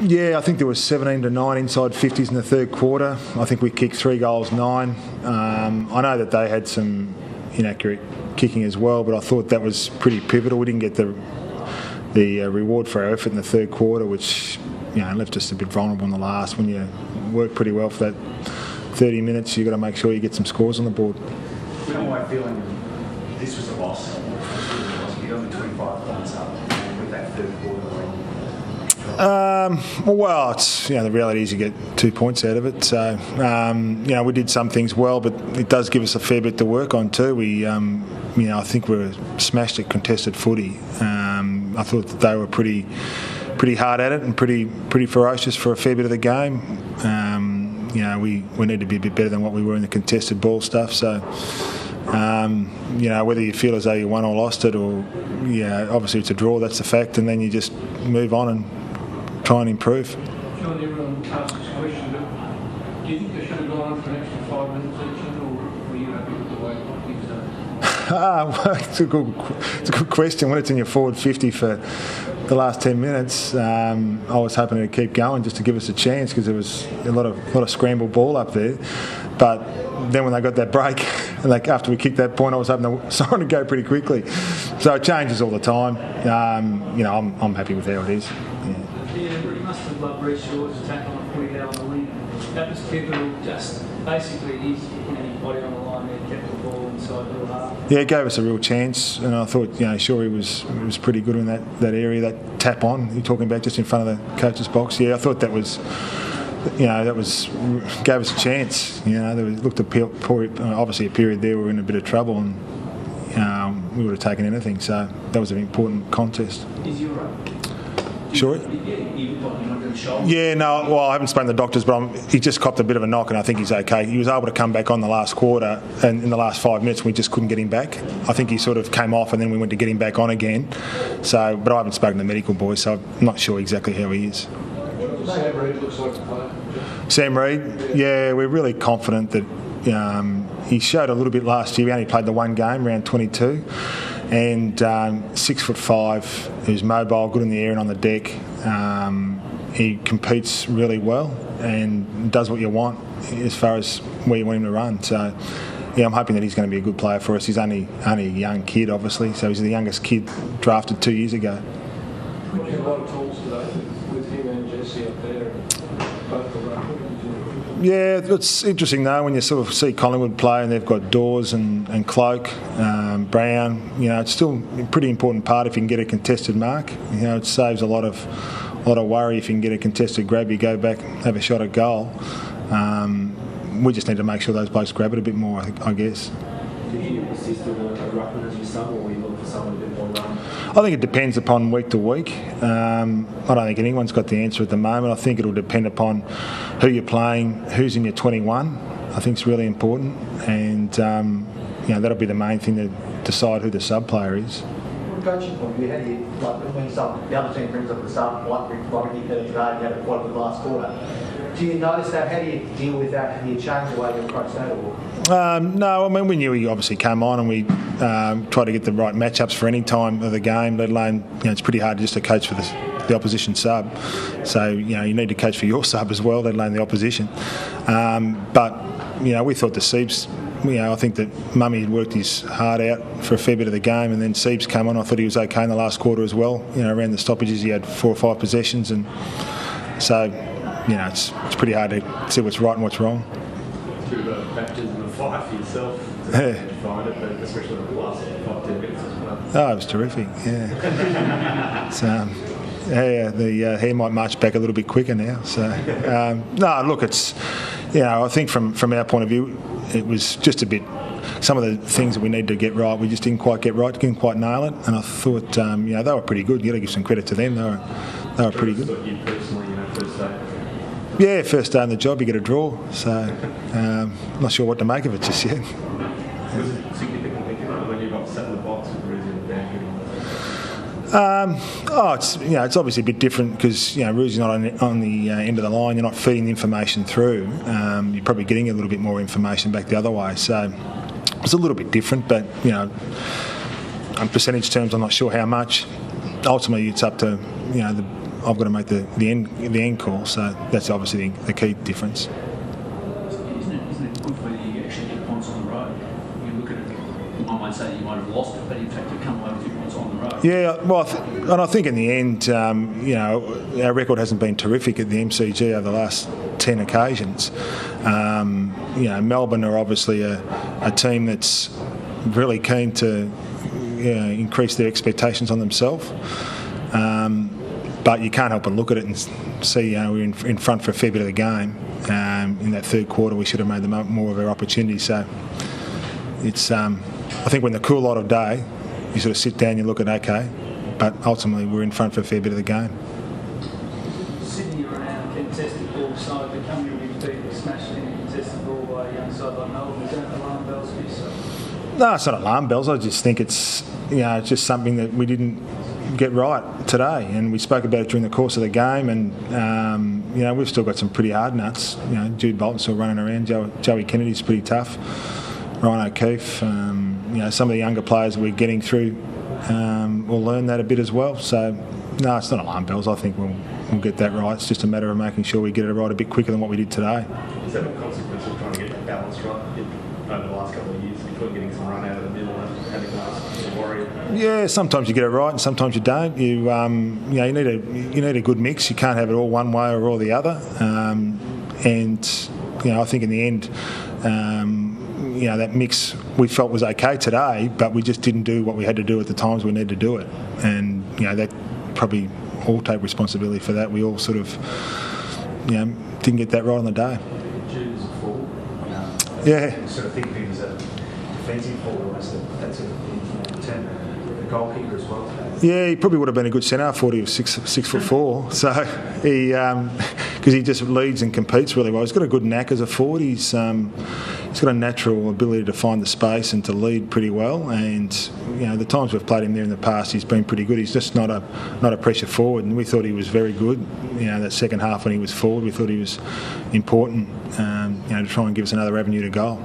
Yeah, I think there was 17-9 inside 50s in the third quarter. I think we kicked 3 goals, 9. I know that they had some inaccurate kicking as well, but I thought that was pretty pivotal. We didn't get the reward for our effort in the third quarter, which left us a bit vulnerable in the last. When you work pretty well for that 30 minutes, you've got to make sure you get some scores on the board. How am I feeling? This was a loss. You're only 25 points up with that third quarter. Well, it's the reality is you get 2 points out of it. So we did some things well, but it does give us a fair bit to work on too. We I think we were smashed at contested footy. I thought that they were pretty hard at it and pretty ferocious for a fair bit of the game. We need to be a bit better than what we were in the contested ball stuff. So whether you feel as though you won or lost it, or obviously it's a draw, that's the fact, and then you just move on and try and improve. John, everyone asked this question, but do you think they should have gone on for an extra 5 minutes each, or were you happy with the way things done? It's a good question. When it's in your forward 50 for the last 10 minutes, I was hoping to keep going just to give us a chance, because there was a lot of scrambled ball up there. But then when they got that break, after we kicked that point, I was hoping the siren to go pretty quickly. So it changes all the time. I'm happy with how it is. Yeah, you must have loved Reece Shaw's attack on the 40 out on the wing. That was pivotal. Just basically, he's putting his body on the line there, kept the ball inside the half. Yeah, it gave us a real chance, and I thought, Shawry was pretty good in that area. That tap on you're talking about, just in front of the coach's box. Yeah, I thought that was. Gave us a chance. There looked obviously a period there we were in a bit of trouble, and we would have taken anything. So that was an important contest. Is you right? Sure. Yeah, no. Well, I haven't spoken to the doctors, but he just copped a bit of a knock, and I think he's okay. He was able to come back on the last quarter, and in the last 5 minutes, we just couldn't get him back. I think he sort of came off, and then we went to get him back on again. So, but I haven't spoken to the medical boys, so I'm not sure exactly how he is. Sam Reid looks like a player. Sam Reid, yeah, we're really confident that he showed a little bit last year. We only played the one game, round 22, and 6'5", he was mobile, good in the air and on the deck. He competes really well and does what you want as far as where you want him to run. So, I'm hoping that he's going to be a good player for us. He's only a young kid, obviously, so he's the youngest kid drafted 2 years ago. A lot of tools today with him and Jesse up there. Yeah, it's interesting though when you sort of see Collingwood play and they've got Dawes and Cloak, Brown. It's still a pretty important part if you can get a contested mark. It saves a lot of worry if you can get a contested grab. You go back, have a shot at goal. We just need to make sure those blokes grab it a bit more, I guess. Did you assist with a ruckman as your sub, or were you looking for someone a bit more run? I think it depends upon week to week. I don't think anyone's got the answer at the moment. I think it'll depend upon who you're playing, who's in your 21. I think it's really important, and that'll be the main thing to decide who the sub player is. From a coaching point of view, how do you, when the other team brings up the sub, like Rick Bobby today, you had a quite a good last quarter. Do you notice that? How do you deal with that? Can you change the way you approach that? Or? No, I mean, we knew he obviously came on, and we tried to get the right matchups for any time of the game, let alone, it's pretty hard just to coach for the opposition sub. So, you need to coach for your sub as well, let alone the opposition. But, we thought the Siebes, I think that Mummy had worked his heart out for a fair bit of the game, and then Siebes came on. I thought he was okay in the last quarter as well. Around the stoppages, he had 4 or 5 possessions, and so... it's pretty hard to see what's right and what's wrong. Two baptism of fire for yourself. Yeah. You find it, but especially in the last 5-10 minutes as well. Oh, it was terrific. Yeah. So, the hair might march back a little bit quicker now. So, no, look, it's I think from our point of view, it was just a bit. Some of the things that we need to get right, we just didn't quite get right, didn't quite nail it. And I thought, they were pretty good. You got to give some credit to them. They were pretty good. You personally, first day. Yeah, first day on the job, you get a draw. So, not sure what to make of it just yet. Was it significant when you got set in the box with Ruzi and Dan? It's obviously a bit different because Ruzi's not on the end of the line. You're not feeding the information through. You're probably getting a little bit more information back the other way. So it's a little bit different, but on percentage terms, I'm not sure how much. Ultimately, it's up to I've got to make the end call. So that's obviously the key difference. Isn't it good when you actually get points on the road? You look at it, I might say you might have lost it, but in fact you come away with 2 points on the road. Yeah, well, and I think in the end, our record hasn't been terrific at the MCG over the last 10 occasions. Melbourne are obviously a team that's really keen to increase their expectations on themselves. But you can't help but look at it and see, we're in front for a fair bit of the game. In that third quarter, we should have made more of our opportunities. So it's, I think, when the cool light of day, you sort of sit down, you look at okay, but ultimately we're in front for a fair bit of the game. Sydney are around contested ball side, but coming in with people smashed in a contested ball by a young side like Melbourne. Is that alarm bells for you? No, it's not alarm bells. I just think it's just something that we didn't get right today, and we spoke about it during the course of the game. And we've still got some pretty hard nuts. Jude Bolton's still running around. Joey Kennedy's pretty tough. Ryan O'Keefe. Some of the younger players that we're getting through will learn that a bit as well. So no, it's not alarm bells. I think we'll get that right. It's just a matter of making sure we get it right a bit quicker than what we did today. Is that a consequence of trying to get that balance right over the last couple of years between getting some run out of the middle and having the warrior? Yeah, sometimes you get it right and sometimes you don't. You need a good mix. You can't have it all one way or all the other. I think in the end, that mix we felt was okay today, but we just didn't do what we had to do at the times we needed to do it. And that probably all take responsibility for that. We all sort of didn't get that right on the day. Jude is a forward. Yeah. You sort of think of him as a defensive forward, almost. That's a goalkeeper as well. Yeah, he probably would have been a good centre forward. He was 6'4", so he because he just leads and competes really well. He's got a good knack as a forward. He's got a natural ability to find the space and to lead pretty well. And the times we've played him there in the past, he's been pretty good. He's just not a pressure forward, and we thought he was very good. That second half when he was forward, we thought he was important. To try and give us another avenue to goal.